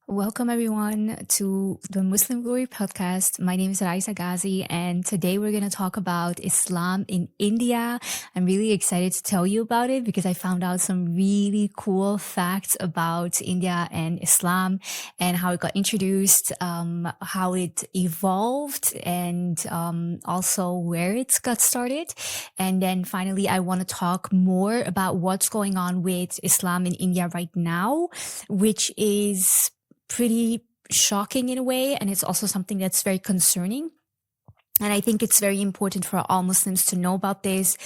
Welcome everyone to the Muslim Glory podcast. My name is Raisa Ghazi and today we're going to talk about Islam in India. I'm really excited to tell you about it because I found out some really cool facts about India and Islam and how it got introduced, how it evolved and also where it got started. And then finally, I want to talk more about what's going on with Islam in India right now, which is pretty shocking in a way. And it's also something that's very concerning. And I think it's very important for all Muslims to know about this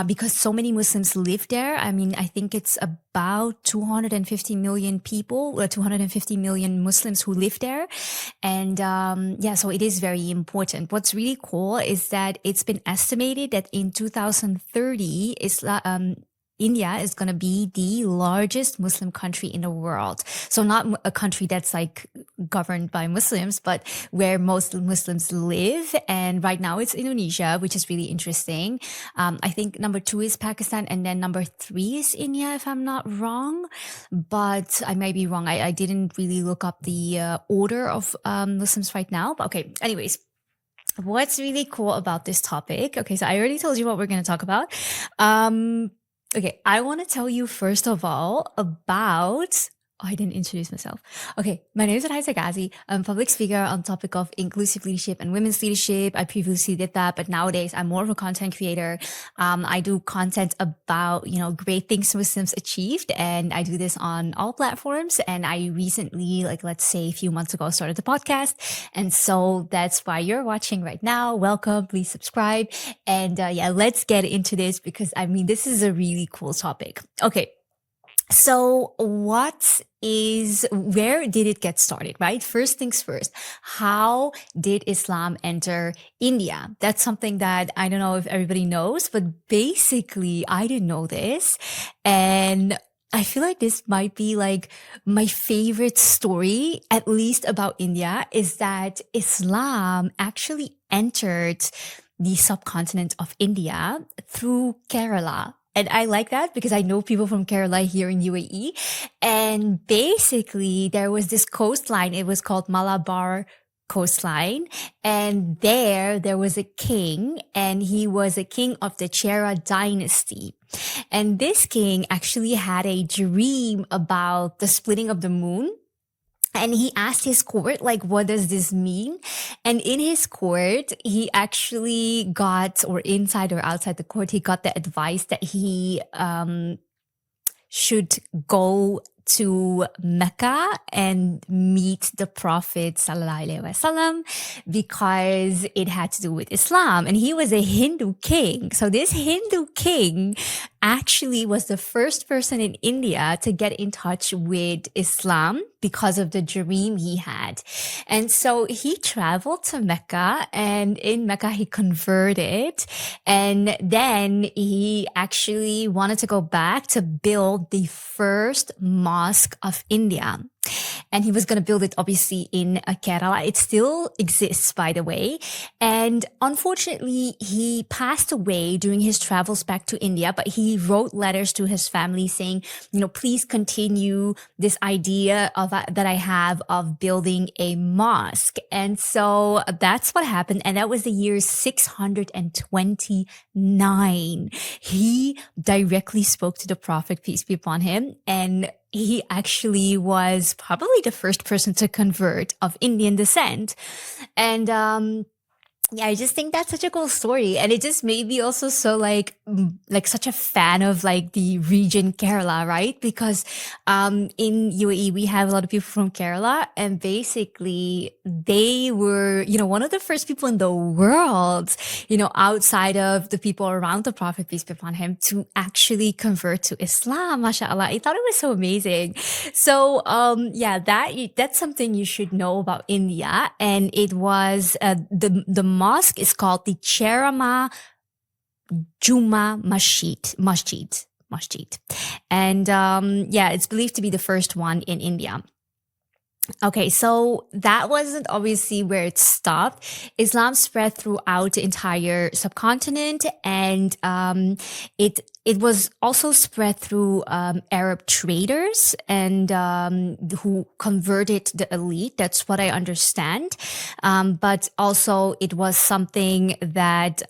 because so many Muslims live there. I mean, I think it's about 250 million people, 250 million Muslims who live there. And so it is very important. What's really cool is that it's been estimated that in 2030, India is going to be the largest Muslim country in the world. So not a country that's like governed by Muslims, but where most Muslims live. And right now it's Indonesia, which is really interesting. I think number 2 is Pakistan and then number 3 is India, if I'm not wrong. But I may be wrong. I didn't really look up the order of Muslims right now. But okay, anyways. What's really cool about this topic? Okay, so I already told you what we're going to talk about. Okay, I want to tell you first of all about. Oh, I didn't introduce myself. Okay, my name is Raisa Ghazi. I'm a public speaker on topic of inclusive leadership and women's leadership. I previously did that, but nowadays I'm more of a content creator. I do content about, great things Muslims achieved, and I do this on all platforms. And I recently, let's say a few months ago, started the podcast. And so that's why you're watching right now. Welcome, please subscribe. And let's get into this because this is a really cool topic. Okay. So where did it get started, right? First things first, how did Islam enter India? That's something that I don't know if everybody knows, but basically I didn't know this. And I feel like this might be like my favorite story, at least about India, is that Islam actually entered the subcontinent of India through Kerala. And I like that because I know people from Kerala here in UAE. And basically, there was this coastline. It was called Malabar coastline. And there was a king, and he was a king of the Chera dynasty. And this king actually had a dream about the splitting of the moon. And he asked his court, what does this mean? And in his court, he actually got, or inside or outside the court, he got the advice that he should go to Mecca and meet the Prophet sallallahu alaihi wasallam because it had to do with Islam. And he was a Hindu king. So this Hindu king actually was the first person in India to get in touch with Islam because of the dream he had. And so he traveled to Mecca, and in Mecca he converted, and then he actually wanted to go back to build the first mosque of India. And he was going to build it obviously in Kerala. It still exists, by the way. And unfortunately, he passed away during his travels back to India, but he wrote letters to his family saying, please continue this idea of that I have of building a mosque. And so that's what happened. And that was the year 629. He directly spoke to the Prophet, peace be upon him, and he actually was probably the first person to convert of Indian descent. And I just think that's such a cool story. And it just made me also so like such a fan of the region Kerala, right? Because in UAE, we have a lot of people from Kerala, and basically they were, one of the first people in the world, outside of the people around the Prophet, peace be upon him, to actually convert to Islam. MashaAllah. I thought it was so amazing. So, that's something you should know about India. And it was, the mosque is called the Cherama Juma Masjid. And it's believed to be the first one in India. Okay, so that wasn't obviously where it stopped. Islam spread throughout the entire subcontinent, and it was also spread through Arab traders and who converted the elite. That's what I understand. But also, it was something that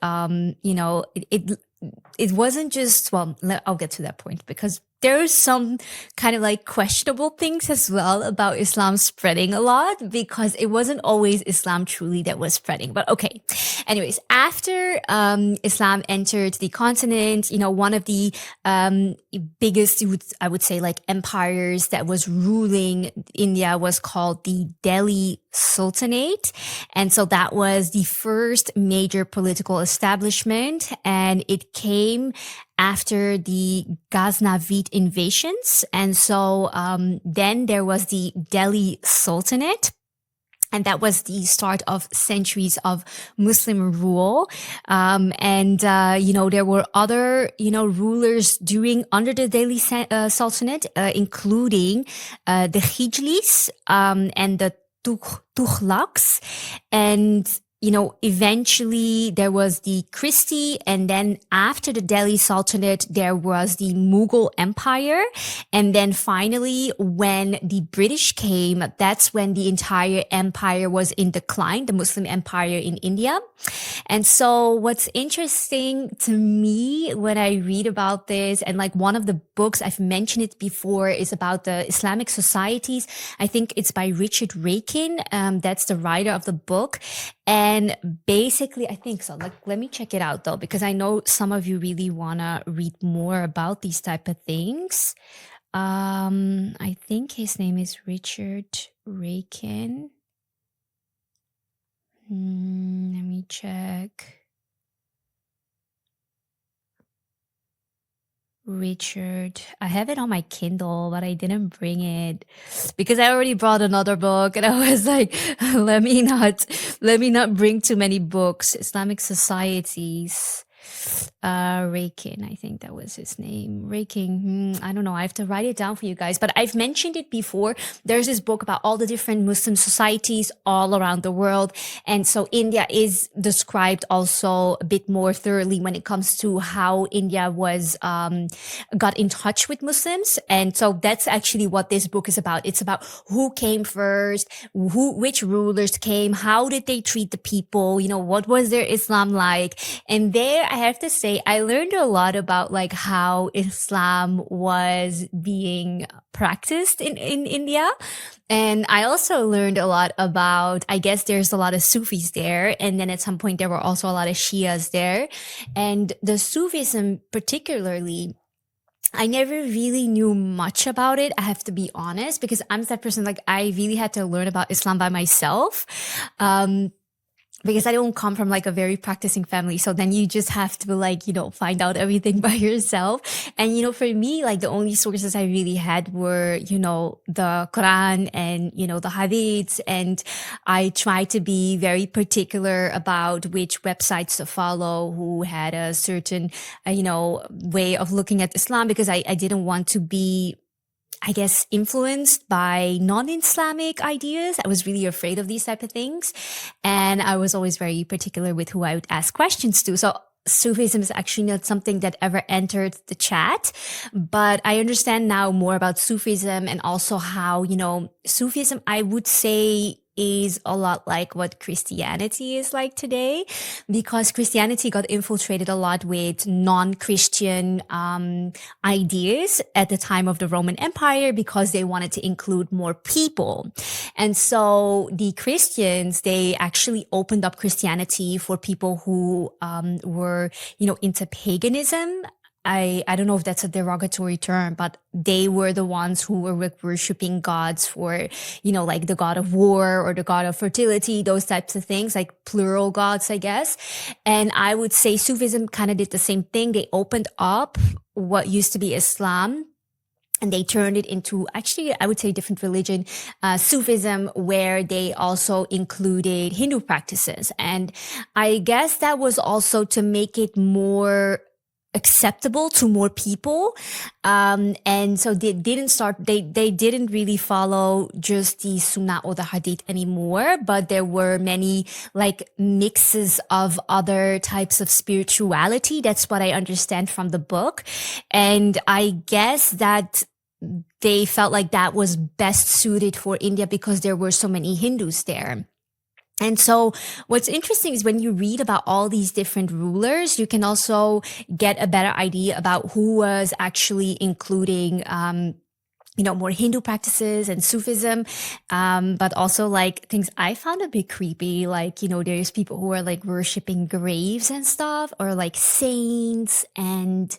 it wasn't just well. I'll get to that point because there's some kind of like questionable things as well about Islam spreading a lot because it wasn't always Islam truly that was spreading. But okay. Anyways, after Islam entered the continent, one of the biggest, I would say, like empires that was ruling India was called the Delhi Sultanate. And so that was the first major political establishment, and it came after the Ghaznavid invasions. And so then there was the Delhi Sultanate. And that was the start of centuries of Muslim rule. There were other, rulers under the Delhi Sultanate, including the Hijlis and the Tughlaqs. And eventually there was the Christie, and then after the Delhi Sultanate, there was the Mughal Empire. And then finally, when the British came, that's when the entire empire was in decline, the Muslim empire in India. And so what's interesting to me when I read about this, and like one of the books, I've mentioned it before, is about the Islamic societies. I think it's by Richard Rakin. That's the writer of the book. And basically, I think so. Like, let me check it out though, because I know some of you really want to read more about these type of things. I think his name is Richard Rakin. Let me check. Richard. I have it on my Kindle, but I didn't bring it because I already brought another book, and I was like, let me not bring too many books. Islamic societies. Rakin, I think that was his name. Rakin. I don't know. I have to write it down for you guys, but I've mentioned it before. There's this book about all the different Muslim societies all around the world. And so India is described also a bit more thoroughly when it comes to how India was, got in touch with Muslims. And so that's actually what this book is about. It's about who came first, which rulers came, how did they treat the people, what was their Islam like? And there I have to say, I learned a lot about like how Islam was being practiced in India. And I also learned a lot about, I guess there's a lot of Sufis there. And then at some point there were also a lot of Shias there. And the Sufism particularly, I never really knew much about it. I have to be honest, because I'm that person, like I really had to learn about Islam by myself. Because I don't come from like a very practicing family. So then you just have to like, find out everything by yourself. And, for me, like the only sources I really had were, the Quran and, the Hadiths. And I tried to be very particular about which websites to follow, who had a certain, way of looking at Islam, because I didn't want to be, I guess, influenced by non-Islamic ideas. I was really afraid of these type of things. And I was always very particular with who I would ask questions to. So Sufism is actually not something that ever entered the chat, but I understand now more about Sufism, and also how, Sufism, I would say, is a lot like what Christianity is like today, because Christianity got infiltrated a lot with non-Christian ideas at the time of the Roman Empire, because they wanted to include more people. And so the Christians, they actually opened up Christianity for people who were, into paganism. I don't know if that's a derogatory term, but they were the ones who were worshiping gods for, like the god of war or the god of fertility, those types of things, like plural gods, I guess. And I would say Sufism kind of did the same thing. They opened up what used to be Islam, and they turned it into, actually, I would say, different religion, Sufism, where they also included Hindu practices. And I guess that was also to make it more acceptable to more people, and so they didn't really follow just the sunnah or the hadith anymore, but there were many like mixes of other types of spirituality. That's what I understand from the book, and I guess that they felt like that was best suited for India because there were so many Hindus there. And so what's interesting is when you read about all these different rulers, you can also get a better idea about who was actually including, more Hindu practices and Sufism, but also like things I found a bit creepy. Like, there's people who are like worshiping graves and stuff, or like saints, and,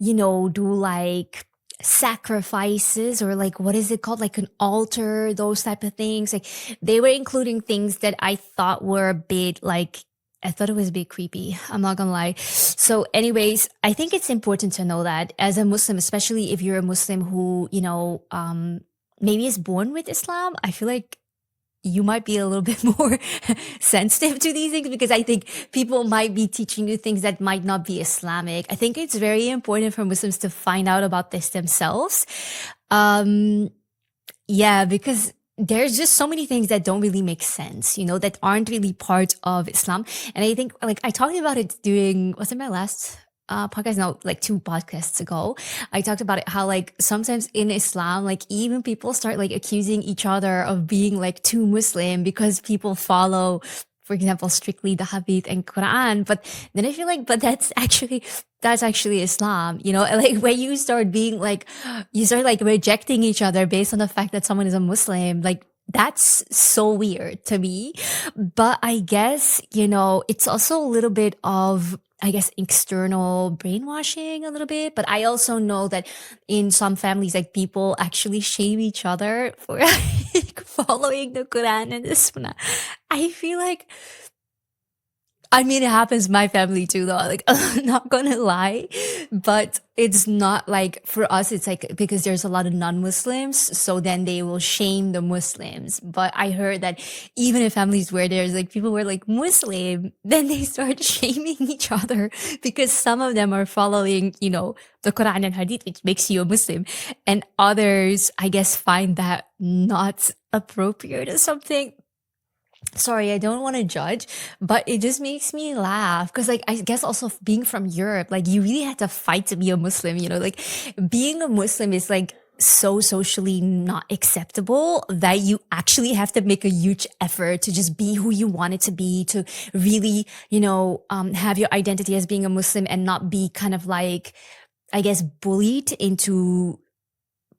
do like sacrifices, or like, what is it called, like an altar, those type of things. Like, they were including things that I thought were a bit like, I thought it was a bit creepy, I'm not gonna lie. So anyways, I think it's important to know that as a Muslim, especially if you're a Muslim who maybe is born with Islam, I feel like you might be a little bit more sensitive to these things, because I think people might be teaching you things that might not be Islamic. I think it's very important for Muslims to find out about this themselves. Yeah, because there's just so many things that don't really make sense, that aren't really part of Islam. And I think, like, I talked about it during, was it my last podcast? No, like 2 podcasts ago. I talked about it, how like sometimes in Islam, like even people start like accusing each other of being like too Muslim because people follow, for example, strictly the Hadith and Quran. But then I feel like, but that's actually Islam, like when you start being like, you start like rejecting each other based on the fact that someone is a Muslim, like that's so weird to me. But I guess, it's also a little bit of, I guess, external brainwashing a little bit. But I also know that in some families, like people actually shame each other for like, following the Quran and the Sunnah. I feel like, I mean, it happens in my family too, though. Like, I'm not gonna lie, but it's not like for us, it's like because there's a lot of non-Muslims, so then they will shame the Muslims. But I heard that even in families where there's like people who are like Muslim, then they start shaming each other because some of them are following, the Quran and Hadith, which makes you a Muslim, and others, I guess, find that not appropriate or something. Sorry, I don't want to judge, but it just makes me laugh because, like, I guess also being from Europe, like, you really had to fight to be a Muslim, like, being a Muslim is like so socially not acceptable that you actually have to make a huge effort to just be who you want it to be, to really, have your identity as being a Muslim and not be kind of like, I guess, bullied into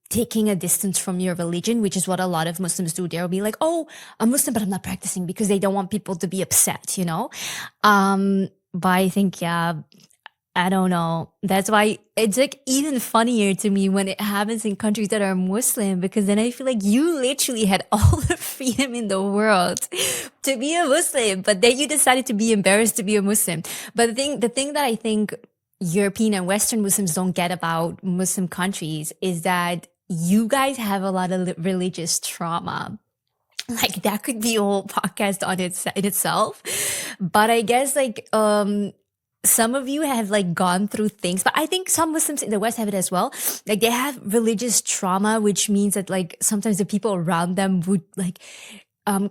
taking a distance from your religion, which is what a lot of Muslims do. They'll be like, oh, I'm Muslim, but I'm not practicing, because they don't want people to be upset, But I think, yeah, I don't know. That's why it's like even funnier to me when it happens in countries that are Muslim, because then I feel like you literally had all the freedom in the world to be a Muslim, but then you decided to be embarrassed to be a Muslim. But the thing that I think European and Western Muslims don't get about Muslim countries is that you guys have a lot of religious trauma. Like that could be a whole podcast on in itself. But I guess like some of you have like gone through things, but I think some Muslims in the West have it as well. Like they have religious trauma, which means that like sometimes the people around them would like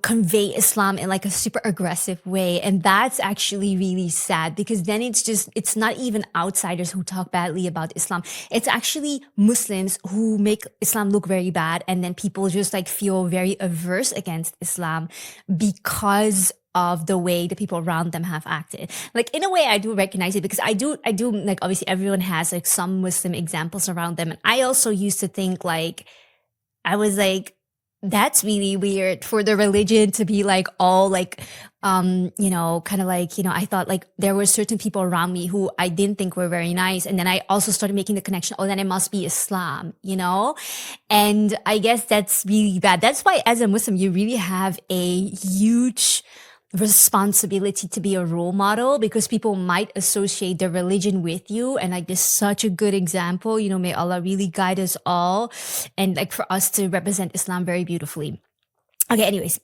convey Islam in like a super aggressive way. And that's actually really sad, because then it's not even outsiders who talk badly about Islam. It's actually Muslims who make Islam look very bad. And then people just like feel very averse against Islam because of the way the people around them have acted. Like in a way, I do recognize it, because I do like, obviously everyone has like some Muslim examples around them. And I also used to think like, I was like, that's really weird for the religion to be like all like, kind of like, I thought like there were certain people around me who I didn't think were very nice. And then I also started making the connection, oh, then it must be Islam, And I guess that's really bad. That's why as a Muslim, you really have a huge responsibility to be a role model, because people might associate their religion with you. And like this is such a good example, may Allah really guide us all, and like for us to represent Islam very beautifully. Okay, anyways.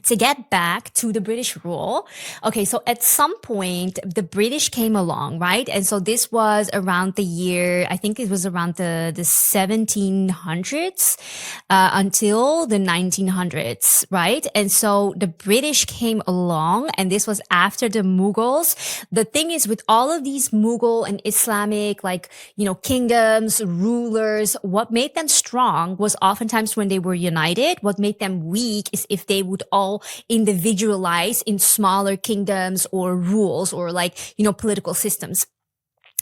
to get back to the British rule. Okay, so at some point, the British came along, right? And so this was around the year, I think it was around the 1700s, until the 1900s, right? And so the British came along, and this was after the Mughals. The thing is, with all of these Mughal and Islamic, like, kingdoms, rulers, what made them strong was oftentimes when they were united. What made them weak is if they would all individualize in smaller kingdoms or rules or like, political systems.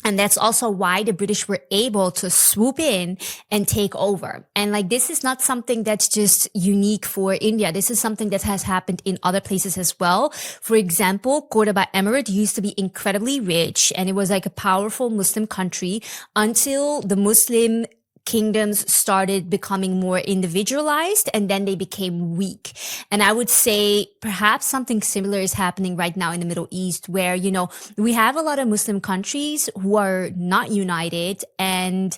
And that's also why the British were able to swoop in and take over. And like, this is not something that's just unique for India. This is something that has happened in other places as well. For example, Cordoba Emirate used to be incredibly rich, and it was like a powerful Muslim country until the Muslim kingdoms started becoming more individualized, and then they became weak. And I would say perhaps something similar is happening right now in the Middle East, where, we have a lot of Muslim countries who are not united, and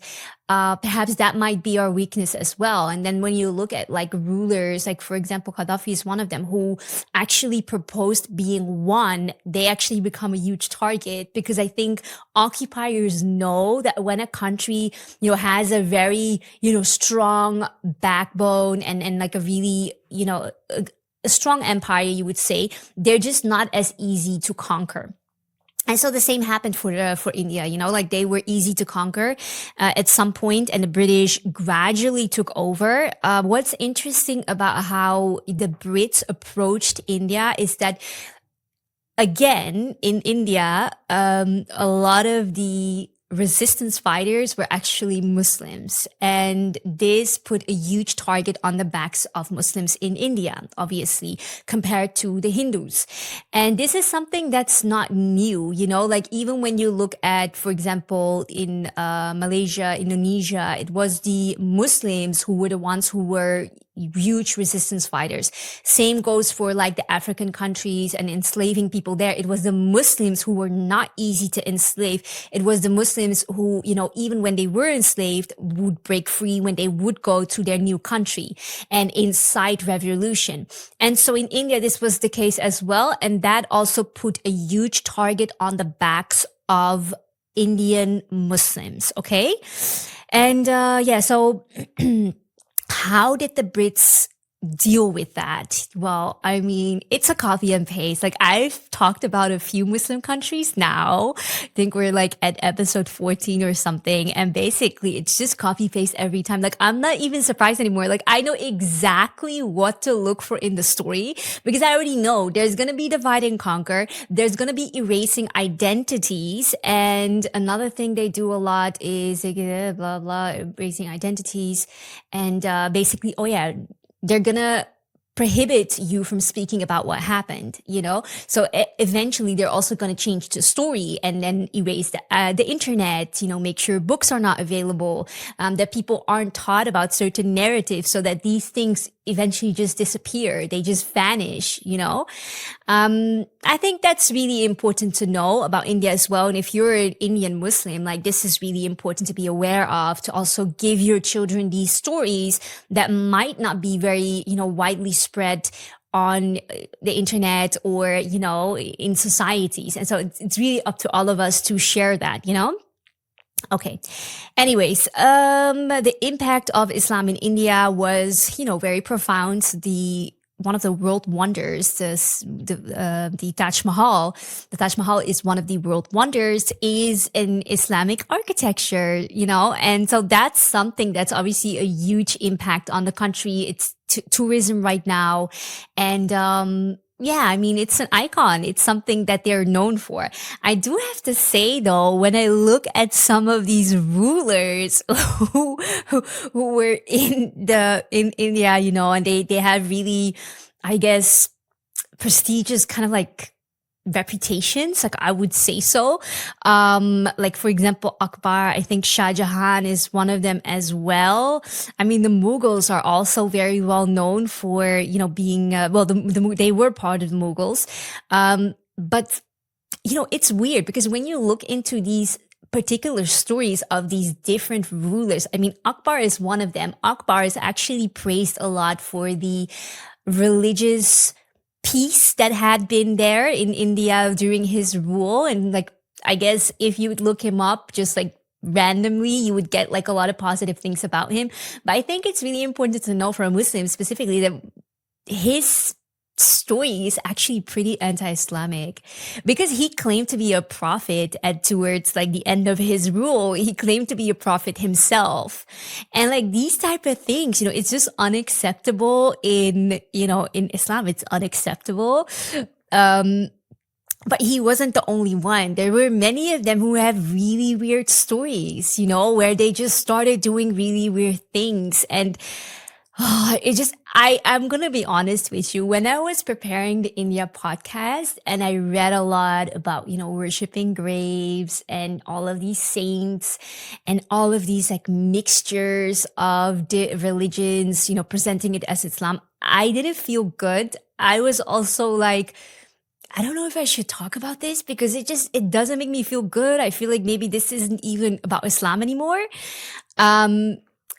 perhaps that might be our weakness as well. And then when you look at like rulers, like for example, Gaddafi is one of them who actually proposed being one, they actually become a huge target, because I think occupiers know that when a country, has a very, strong backbone and like a really, a strong empire, you would say, they're just not as easy to conquer. And so the same happened for India, like they were easy to conquer at some point, and the British gradually took over. What's interesting about how the Brits approached India is that, again, in India, a lot of the resistance fighters were actually Muslims. And this put a huge target on the backs of Muslims in India, obviously, compared to the Hindus. And this is something that's not new, like even when you look at, for example, in Malaysia, Indonesia, it was the Muslims who were the ones who were huge resistance fighters. Same goes for like the African countries and enslaving people there. It was the Muslims who were not easy to enslave. It was the Muslims who, even when they were enslaved, would break free when they would go to their new country and incite revolution. And so in India, this was the case as well. And that also put a huge target on the backs of Indian Muslims. Okay. And, so how did the Brits deal with that? Well, I mean, it's a copy and paste. Like, I've talked about a few Muslim countries now. I think we're like at episode 14 or something. And basically it's just copy paste every time. Like, I'm not even surprised anymore. Like, I know exactly what to look for in the story, because I already know there's going to be divide and conquer. There's going to be erasing identities. And another thing they do a lot is they get blah, blah, erasing identities. And basically, they're gonna prohibit you from speaking about what happened, So eventually they're also going to change the story and then erase the internet, make sure books are not available, that people aren't taught about certain narratives, so that these things eventually just disappear. They just vanish, I think that's really important to know about India as well. And if you're an Indian Muslim, like, this is really important to be aware of, to also give your children these stories that might not be very, widely spread on the internet or, in societies. And so it's really up to all of us to share that, Okay. Anyways, the impact of Islam in India was, very profound. One of the world wonders, the Taj Mahal. The Taj Mahal is one of the world wonders, is an Islamic architecture, and so that's something that's obviously a huge impact on the country. It's tourism right now. And, I mean, it's an icon. It's something that they're known for. I do have to say, though, when I look at some of these rulers who were in India, and they have really, I guess, prestigious kind of like reputations, like, I would say so. Like, for example, Akbar, I think Shah Jahan is one of them as well. I mean, the Mughals are also very well known for, being, they were part of the Mughals. But, it's weird, because when you look into these particular stories of these different rulers, I mean, Akbar is one of them. Akbar is actually praised a lot for the religious peace that had been there in India during his rule. And like, I guess if you would look him up just like randomly, you would get like a lot of positive things about him. But I think it's really important to know for a Muslim specifically that his story is actually pretty anti-Islamic because he claimed to be a prophet at towards like the end of his rule. He claimed to be a prophet himself. And like these type of things, it's just unacceptable in Islam. It's unacceptable. But he wasn't the only one. There were many of them who have really weird stories, where they just started doing really weird things. And I'm going to be honest with you. When I was preparing the India podcast and I read a lot about, worshiping graves and all of these saints and all of these like mixtures of the religions, presenting it as Islam, I didn't feel good. I was also like, I don't know if I should talk about this because it doesn't make me feel good. I feel like maybe this isn't even about Islam anymore.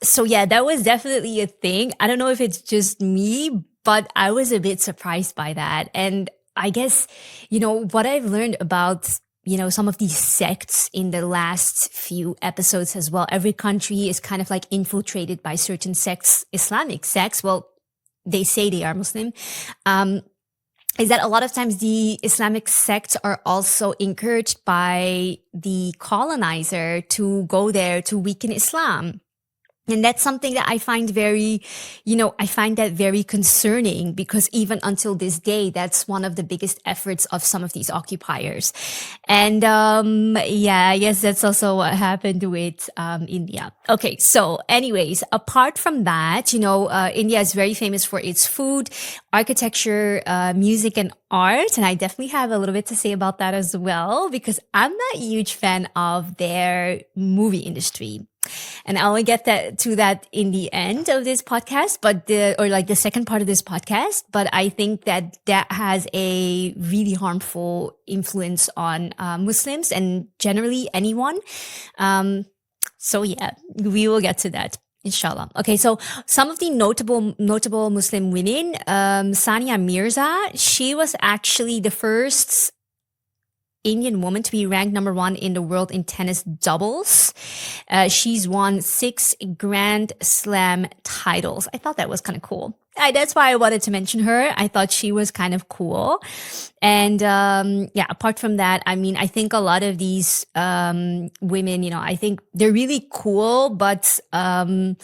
So yeah, that was definitely a thing. I don't know if it's just me, but I was a bit surprised by that. And I guess, what I've learned about, some of these sects in the last few episodes as well. Every country is kind of like infiltrated by certain sects, Islamic sects. Well, they say they are Muslim. Is that a lot of times the Islamic sects are also encouraged by the colonizer to go there to weaken Islam. And that's something that I find very concerning because even until this day, that's one of the biggest efforts of some of these occupiers. And, I guess that's also what happened with, India. Okay. So anyways, apart from that, India is very famous for its food, architecture, music and art. And I definitely have a little bit to say about that as well, because I'm not a huge fan of their movie industry. And I will get to that in the end of this podcast, the second part of this podcast. But I think that has a really harmful influence on Muslims and generally anyone. So yeah, we will get to that. Inshallah. Okay, so some of the notable Muslim women, Sania Mirza, she was actually the first Indian woman to be ranked number 1 in the world in tennis doubles. She's won 6 Grand Slam titles. I thought that was kind of cool. That's why I wanted to mention her. I thought she was kind of cool. And apart from that, I think a lot of these women, I think they're really cool, but I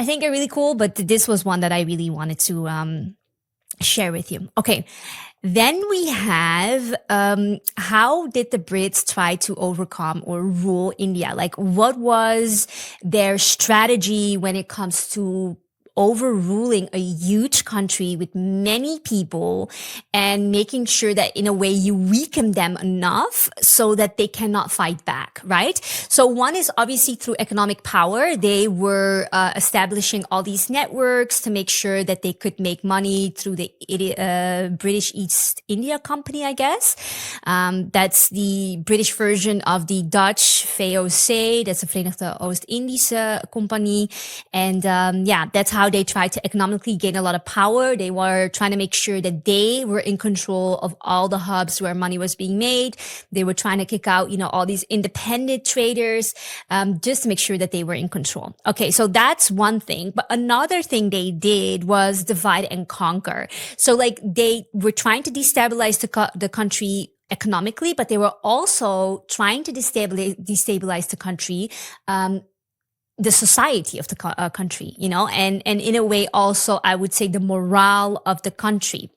think they're really cool, but this was one that I really wanted to share with you. Okay. Then we have, how did the Brits try to overcome or rule India? Like, what was their strategy when it comes to overruling a huge country with many people and making sure that in a way you weaken them enough so that they cannot fight back, right? So one is obviously through economic power. They were establishing all these networks to make sure that they could make money through the British East India Company, I guess. That's the British version of the Dutch VOC. That's the Verenigde Oost-Indische Company. And that's how they tried to economically gain a lot of power. They were trying to make sure that they were in control of all the hubs where money was being made. They were trying to kick out, all these independent traders, just to make sure that they were in control. Okay. So that's one thing. But another thing they did was divide and conquer. So like they were trying to destabilize the country economically, but they were also trying to destabilize the country, the society of the country, and in a way also, I would say the morale of the country.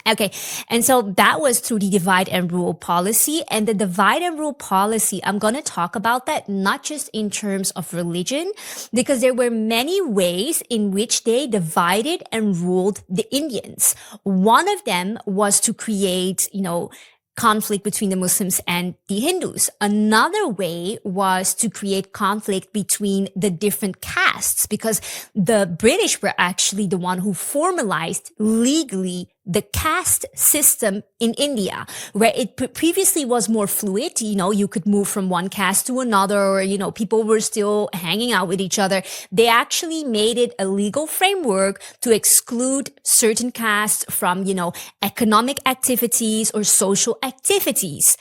Okay. And so that was through the divide and rule policy. And the divide and rule policy, I'm going to talk about that not just in terms of religion, because there were many ways in which they divided and ruled the Indians. One of them was to create, conflict between the Muslims and the Hindus. Another way was to create conflict between the different castes, because the British were actually the one who formalized legally the caste system in India, where it previously was more fluid. You could move from one caste to another, or, people were still hanging out with each other. They actually made it a legal framework to exclude certain castes from, economic activities or social activities.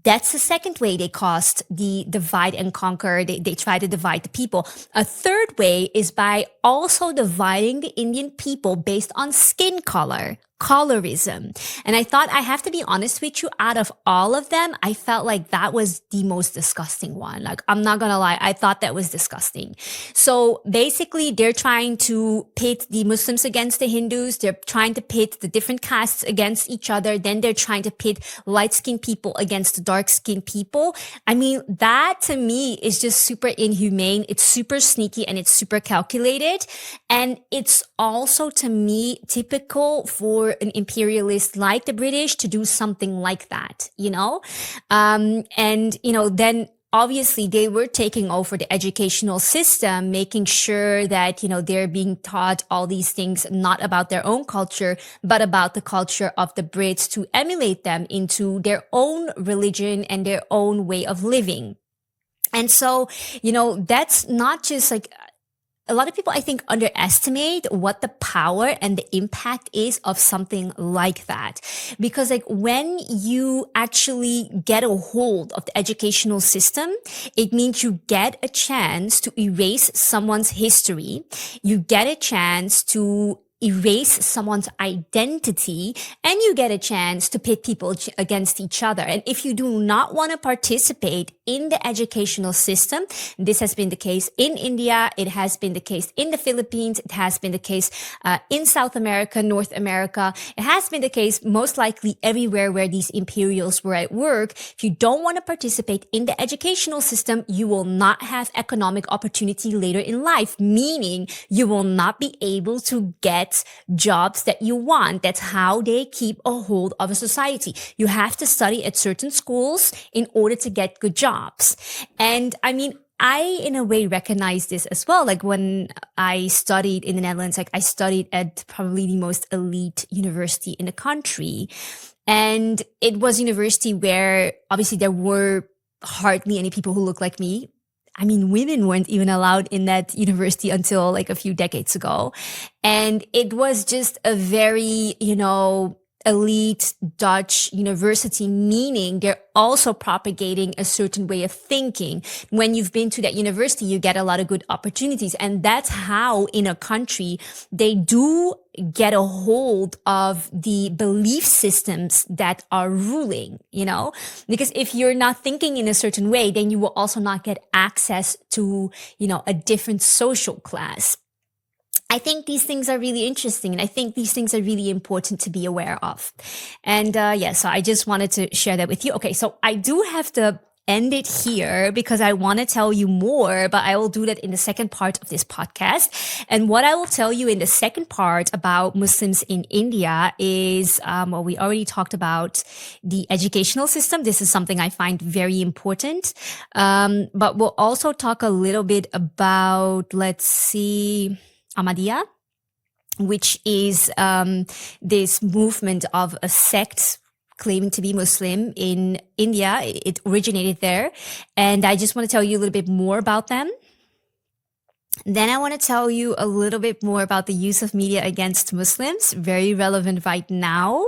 That's the second way they caused the divide and conquer. They try to divide the people. A third way is by also dividing the Indian people based on skin color, colorism. And I thought, I have to be honest with you, out of all of them, I felt like that was the most disgusting one. Like, I'm not gonna lie, I thought that was disgusting. So basically, they're trying to pit the Muslims against the Hindus. They're trying to pit the different castes against each other. Then they're trying to pit light-skinned people against dark-skinned people. I mean, that to me is just super inhumane. It's super sneaky and it's super calculated. And it's also, to me, typical for an imperialist like the British to do something like that, then obviously they were taking over the educational system, making sure that, they're being taught all these things, not about their own culture, but about the culture of the Brits, to emulate them into their own religion and their own way of living. And so, that's not just like, a lot of people, I think, underestimate what the power and the impact is of something like that. Because like when you actually get a hold of the educational system, it means you get a chance to erase someone's history. You get a chance to erase someone's identity, and you get a chance to pit people against each other. And if you do not want to participate in the educational system, this has been the case in India, it has been the case in the Philippines, it has been the case in South America, North America, it has been the case most likely everywhere where these imperials were at work. If you don't want to participate in the educational system, you will not have economic opportunity later in life, meaning you will not be able to get jobs that you want. That's how they keep a hold of a society. You have to study at certain schools in order to get good jobs. And I mean, I, in a way, recognize this as well. Like when I studied in the Netherlands, like I studied at probably the most elite university in the country. And it was a university where obviously there were hardly any people who looked like me. I mean, women weren't even allowed in that university until like a few decades ago. And it was just a very, elite Dutch university, meaning they're also propagating a certain way of thinking. When you've been to that university, you get a lot of good opportunities. And that's how in a country they do get a hold of the belief systems that are ruling, because if you're not thinking in a certain way, then you will also not get access to, a different social class. I think these things are really interesting, and I think these things are really important to be aware of. And so I just wanted to share that with you. Okay, so I do have to end it here because I want to tell you more, but I will do that in the second part of this podcast. And what I will tell you in the second part about Muslims in India is, we already talked about the educational system. This is something I find very important. But we'll also talk a little bit about, Ahmadiyya, which is this movement of a sect claiming to be Muslim in India. It originated there. And I just want to tell you a little bit more about them. Then I want to tell you a little bit more about the use of media against Muslims, very relevant right now.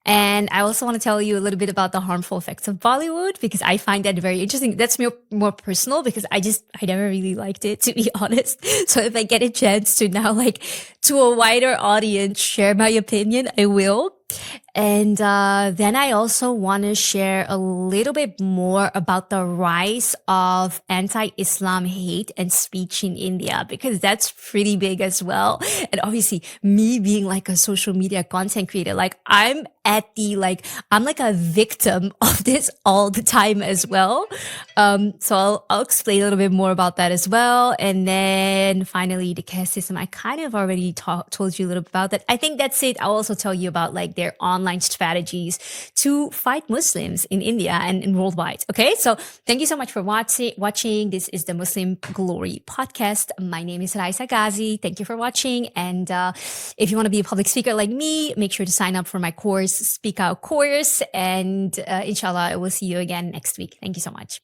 And I also want to tell you a little bit about the harmful effects of Bollywood, because I find that very interesting. That's more personal because I never really liked it, to be honest. So if I get a chance to now, to a wider audience, share my opinion, I will. And then I also want to share a little bit more about the rise of anti-Islam hate and speech in India, because that's pretty big as well. And obviously me being like a social media content creator, I'm at the like, I'm like a victim of this all the time as well. So I'll explain a little bit more about that as well. And then finally, the caste system. I kind of already told you a little bit about that. I think that's it. I'll also tell you about like their online strategies to fight Muslims in India and worldwide. Okay, so thank you so much for watching. This is the Muslim Glory podcast. My name is Raisa Ghazi. Thank you for watching. And if you want to be a public speaker like me, make sure to sign up for my course, Speak Out course. And inshallah, I will see you again next week. Thank you so much.